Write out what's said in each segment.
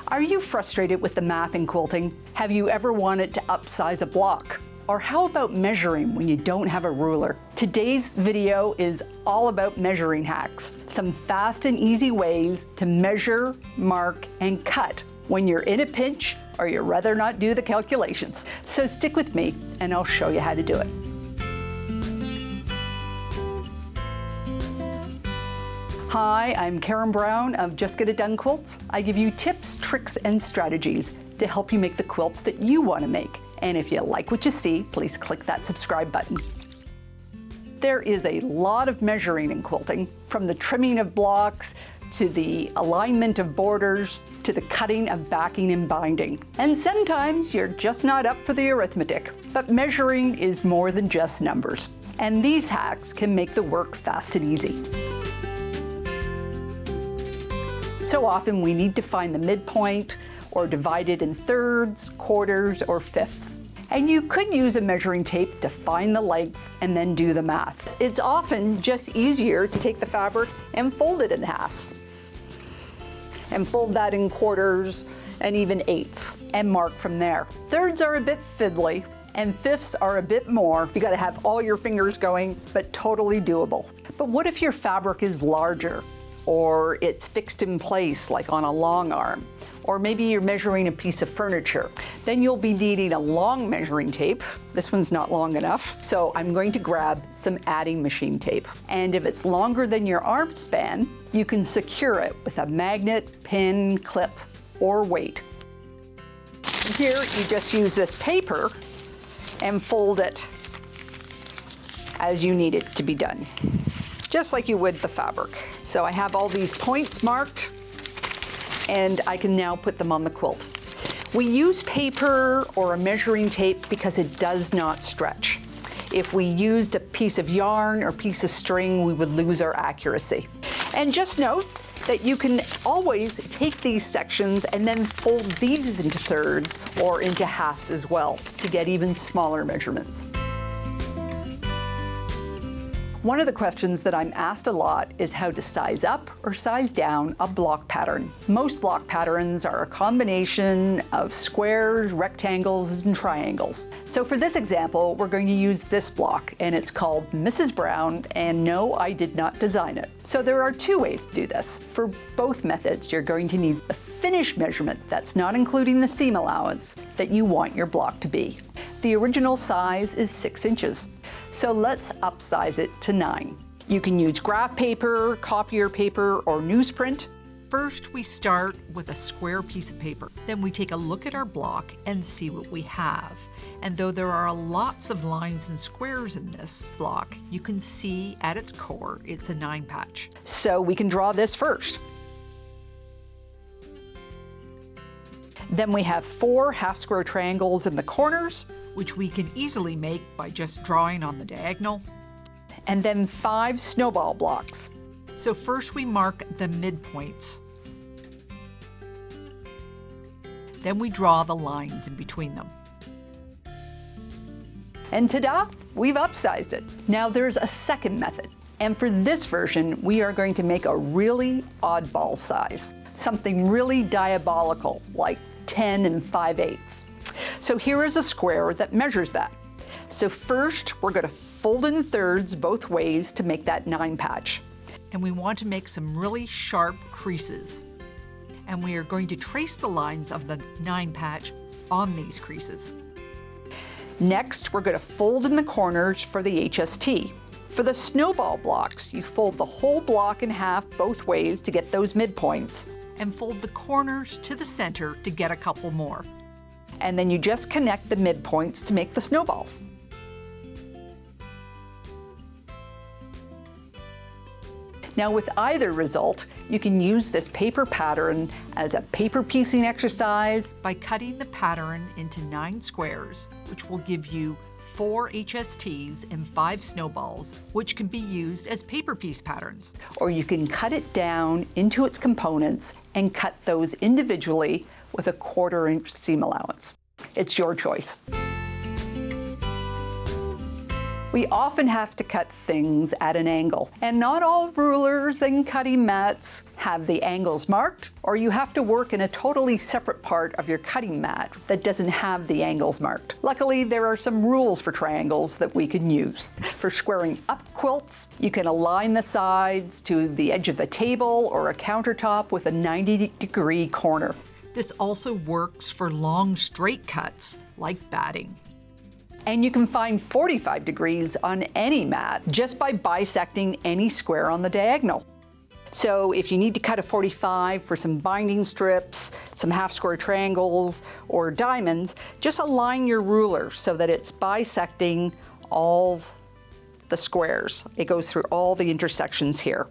Are you frustrated with the math in quilting? Have you ever wanted to upsize a block? Or how about measuring when you don't have a ruler? Today's video is all about measuring hacks. Some fast and easy ways to measure, mark, and cut when you're in a pinch or you'd rather not do the calculations. So stick with me and I'll show you how to do it. Hi, I'm Karen Brown of Just Get It Done Quilts. I give you tips, tricks, and strategies to help you make the quilt that you want to make. And if you like what you see, please click that subscribe button. There is a lot of measuring in quilting, from the trimming of blocks, to the alignment of borders, to the cutting of backing and binding. And sometimes you're just not up for the arithmetic. But measuring is more than just numbers. And these hacks can make the work fast and easy. So often we need to find the midpoint or divide it in thirds, quarters, or fifths. And you could use a measuring tape to find the length and then do the math. It's often just easier to take the fabric and fold it in half. And fold that in quarters and even eighths and mark from there. Thirds are a bit fiddly and fifths are a bit more. You gotta have all your fingers going, but totally doable. But what if your fabric is larger? Or it's fixed in place like on a long arm, or maybe you're measuring a piece of furniture. Then you'll be needing a long measuring tape. This one's not long enough, so I'm going to grab some adding machine tape. And if it's longer than your arm span, you can secure it with a magnet, pin, clip, or weight. Here you just use this paper and fold it as you need it to be done, just like you would the fabric. So I have all these points marked and I can now put them on the quilt. We use paper or a measuring tape because it does not stretch. If we used a piece of yarn or piece of string, we would lose our accuracy. And just note that you can always take these sections and then fold these into thirds or into halves as well to get even smaller measurements. One of the questions that I'm asked a lot is how to size up or size down a block pattern. Most block patterns are a combination of squares, rectangles, and triangles. So for this example, we're going to use this block, and it's called Mrs. Brown, and no, I did not design it. So there are two ways to do this. For both methods, you're going to need the finish measurement, that's not including the seam allowance, that you want your block to be. The original size is 6 inches. So let's upsize it to 9. You can use graph paper, copier paper, or newsprint. First, we start with a square piece of paper. Then we take a look at our block and see what we have. And though there are lots of lines and squares in this block, you can see at its core, it's a 9 patch. So we can draw this first. Then we have 4 half-square triangles in the corners, which we can easily make by just drawing on the diagonal. And then 5 snowball blocks. So first we mark the midpoints. Then we draw the lines in between them. And ta-da, we've upsized it. Now there's a second method. And for this version, we are going to make a really oddball size. Something really diabolical, like 10 5/8. So here is a square that measures that. So first, we're going to fold in thirds both ways to make that 9 patch. And we want to make some really sharp creases. And we are going to trace the lines of the 9 patch on these creases. Next, we're going to fold in the corners for the HST. For the snowball blocks, you fold the whole block in half both ways to get those midpoints. And fold the corners to the center to get a couple more. And then you just connect the midpoints to make the snowballs. Now with either result, you can use this paper pattern as a paper piecing exercise by cutting the pattern into 9 squares, which will give you 4 HSTs and 5 snowballs, which can be used as paper piece patterns. Or you can cut it down into its components and cut those individually with a 1/4 inch seam allowance. It's your choice. We often have to cut things at an angle, and not all rulers and cutting mats have the angles marked, or you have to work in a totally separate part of your cutting mat that doesn't have the angles marked. Luckily, there are some rules for triangles that we can use. For squaring up quilts, you can align the sides to the edge of a table or a countertop with a 90-degree corner. This also works for long straight cuts like batting. And you can find 45 degrees on any mat just by bisecting any square on the diagonal. So if you need to cut a 45 for some binding strips, some half-square triangles, or diamonds, just align your ruler so that it's bisecting all the squares. It goes through all the intersections here.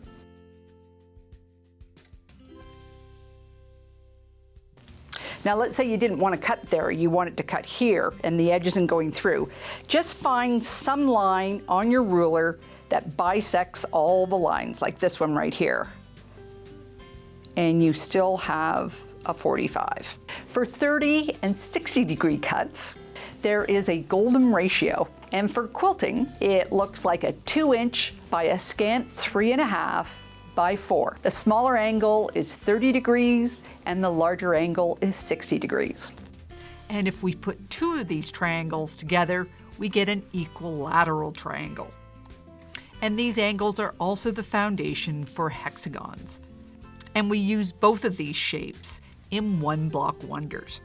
Now let's say you didn't want to cut there, you want it to cut here and the edge isn't going through. Just find some line on your ruler that bisects all the lines, like this one right here. And you still have a 45. For 30 and 60 degree cuts, there is a golden ratio. And for quilting, it looks like a 2-inch by a scant 3.5 by 4. The smaller angle is 30 degrees and the larger angle is 60 degrees. And if we put two of these triangles together, we get an equilateral triangle. And these angles are also the foundation for hexagons. And we use both of these shapes in One Block Wonders.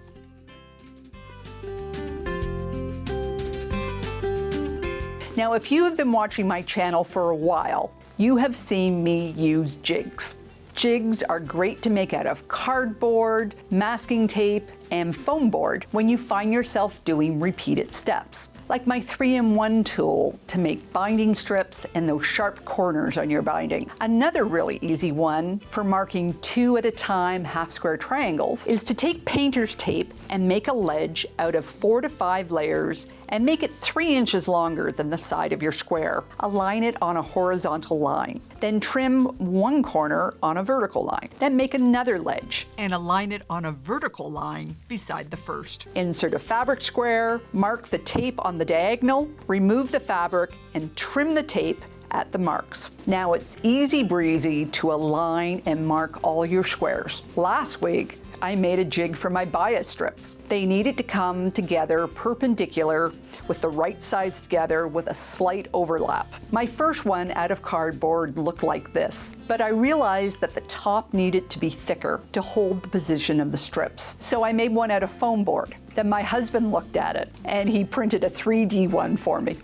Now, if you have been watching my channel for a while, you have seen me use jigs. Jigs are great to make out of cardboard, masking tape, and foam board when you find yourself doing repeated steps, like my 3-in-1 tool to make binding strips and those sharp corners on your binding. Another really easy one for marking 2 at a time half-square triangles is to take painter's tape and make a ledge out of 4 to 5 layers and make it 3 inches longer than the side of your square. Align it on a horizontal line. Then trim one corner on a vertical line. Then make another ledge. And align it on a vertical line beside the first. Insert a fabric square, mark the tape on the diagonal, remove the fabric, and trim the tape at the marks. Now it's easy breezy to align and mark all your squares. Last week, I made a jig for my bias strips. They needed to come together perpendicular with the right sides together with a slight overlap. My first one out of cardboard looked like this, but I realized that the top needed to be thicker to hold the position of the strips. So I made one out of foam board. Then my husband looked at it and he printed a 3D one for me.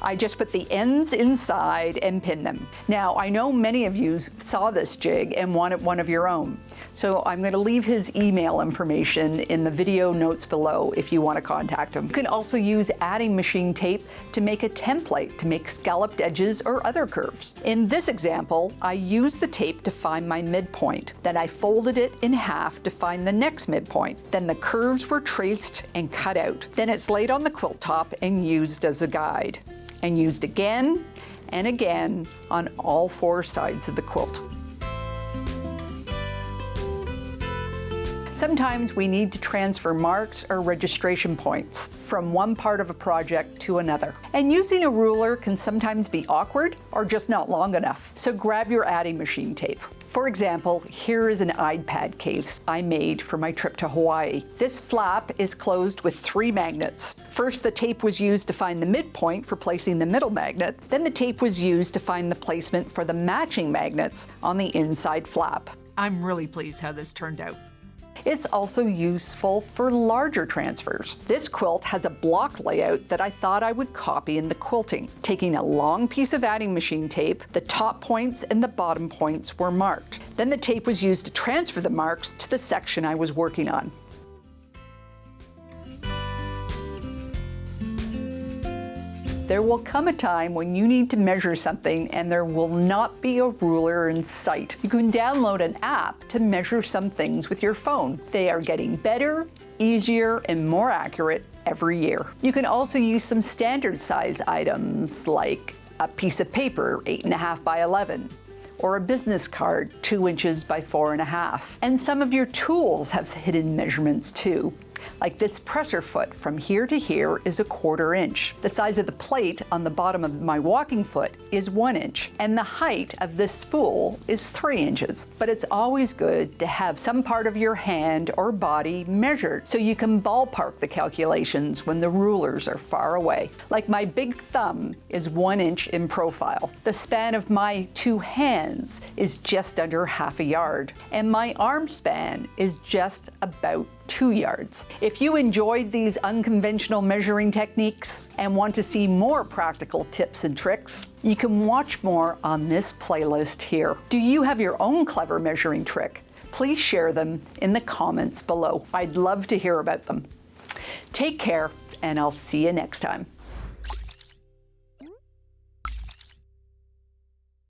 I just put the ends inside and pinned them. Now, I know many of you saw this jig and wanted one of your own. So I'm going to leave his email information in the video notes below if you want to contact him. You can also use adding machine tape to make a template to make scalloped edges or other curves. In this example, I used the tape to find my midpoint. Then I folded it in half to find the next midpoint. Then the curves were traced and cut out. Then it's laid on the quilt top and used as a guide. And used again and again on all 4 sides of the quilt. Sometimes we need to transfer marks or registration points from one part of a project to another. And using a ruler can sometimes be awkward or just not long enough. So grab your adding machine tape. For example, here is an iPad case I made for my trip to Hawaii. This flap is closed with 3 magnets. First, the tape was used to find the midpoint for placing the middle magnet. Then the tape was used to find the placement for the matching magnets on the inside flap. I'm really pleased how this turned out. It's also useful for larger transfers. This quilt has a block layout that I thought I would copy in the quilting. Taking a long piece of adding machine tape, the top points and the bottom points were marked. Then the tape was used to transfer the marks to the section I was working on. There will come a time when you need to measure something and there will not be a ruler in sight. You can download an app to measure some things with your phone. They are getting better, easier, and more accurate every year. You can also use some standard size items like a piece of paper, 8.5 by 11, or a business card, 2 inches by 4.5. And some of your tools have hidden measurements too. Like this pressure foot from here to here is 1/4 inch. The size of the plate on the bottom of my walking foot is 1 inch. And the height of this spool is 3 inches. But it's always good to have some part of your hand or body measured so you can ballpark the calculations when the rulers are far away. Like my big thumb is 1 inch in profile. The span of my 2 hands is just under 1/2 yard. And my arm span is just about 2 yards. If you enjoyed these unconventional measuring techniques and want to see more practical tips and tricks, you can watch more on this playlist here. Do you have your own clever measuring trick? Please share them in the comments below. I'd love to hear about them. Take care, and I'll see you next time.